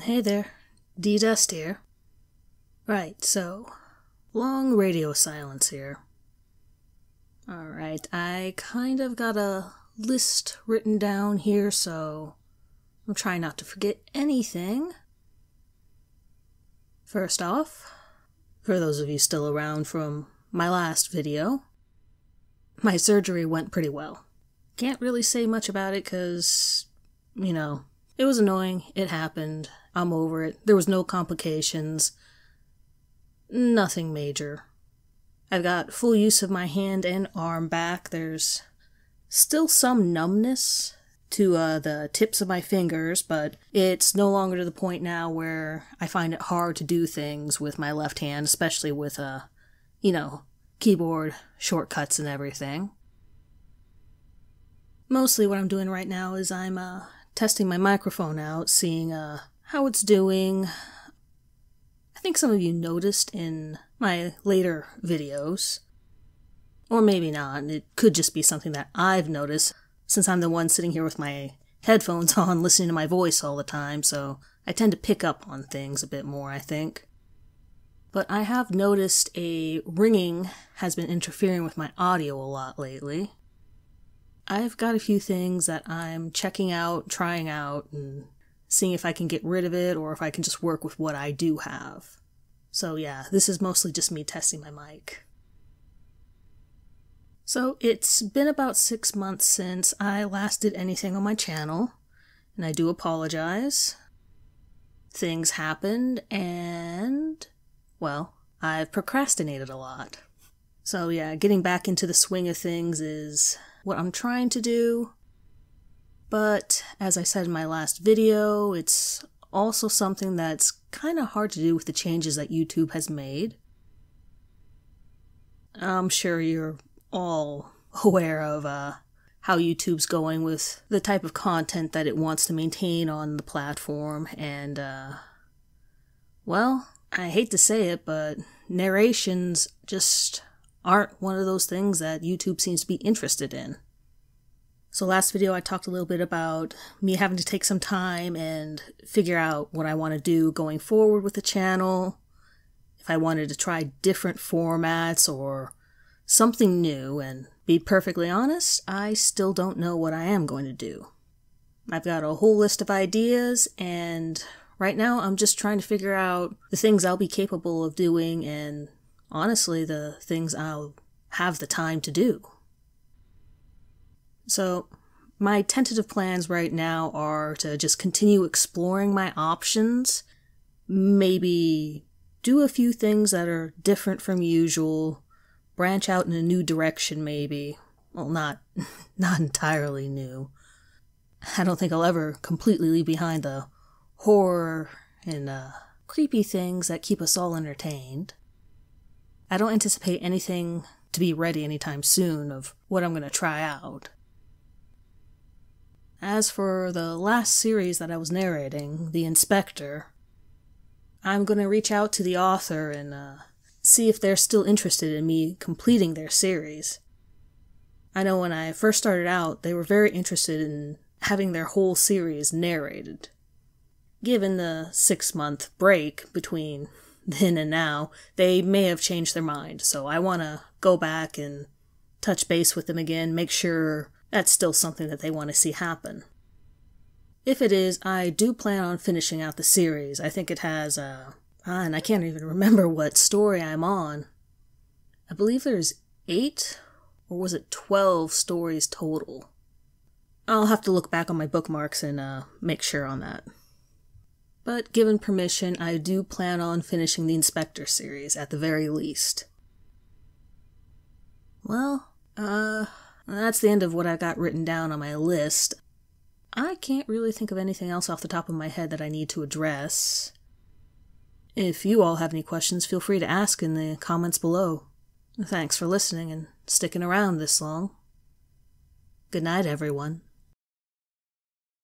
Hey there, D-Dust here. Right, so, long radio silence here. Alright, I kind of got a list written down here, so I'm trying not to forget anything. First off, for those of you still around from my last video, my surgery went pretty well. Can't really say much about it because, it was annoying, it happened, I'm over it, there was no complications, nothing major. I've got full use of my hand and arm back. There's still some numbness to the tips of my fingers, but it's no longer to the point now where I find it hard to do things with my left hand, especially with, keyboard shortcuts and everything. Mostly what I'm doing right now is I'm testing my microphone out, seeing how it's doing. I think some of you noticed in my later videos, or maybe not, it could just be something that I've noticed, since I'm the one sitting here with my headphones on listening to my voice all the time, so I tend to pick up on things a bit more, I think. But I have noticed a ringing has been interfering with my audio a lot lately. I've got a few things that I'm checking out, trying out, and seeing if I can get rid of it or if I can just work with what I do have. So yeah, this is mostly just me testing my mic. So it's been about 6 months since I last did anything on my channel, and I do apologize. Things happened and, well, I've procrastinated a lot. So yeah, getting back into the swing of things is what I'm trying to do. But, as I said in my last video, it's also something that's kind of hard to do with the changes that YouTube has made. I'm sure you're all aware of how YouTube's going with the type of content that it wants to maintain on the platform, and, well, I hate to say it, but narrations just aren't one of those things that YouTube seems to be interested in. So last video I talked a little bit about me having to take some time and figure out what I want to do going forward with the channel, if I wanted to try different formats or something new, and be perfectly honest, I still don't know what I am going to do. I've got a whole list of ideas, and right now I'm just trying to figure out the things I'll be capable of doing and, honestly, the things I'll have the time to do. So, my tentative plans right now are to just continue exploring my options, maybe do a few things that are different from usual, branch out in a new direction maybe. Well, not entirely new. I don't think I'll ever completely leave behind the horror and creepy things that keep us all entertained. I don't anticipate anything to be ready anytime soon of what I'm going to try out. As for the last series that I was narrating, The Inspector, I'm going to reach out to the author and see if they're still interested in me completing their series. I know when I first started out, they were very interested in having their whole series narrated. Given the 6-month break between then and now, they may have changed their mind, so I want to go back and touch base with them again, make sure that's still something that they want to see happen. If it is, I do plan on finishing out the series. I think it has, and I can't even remember what story I'm on. I believe there's 8, or was it 12 stories total? I'll have to look back on my bookmarks and make sure on that. But given permission, I do plan on finishing the Inspector series at the very least. Well, that's the end of what I got written down on my list. I can't really think of anything else off the top of my head that I need to address. If you all have any questions, feel free to ask in the comments below. Thanks for listening and sticking around this long. Good night, everyone.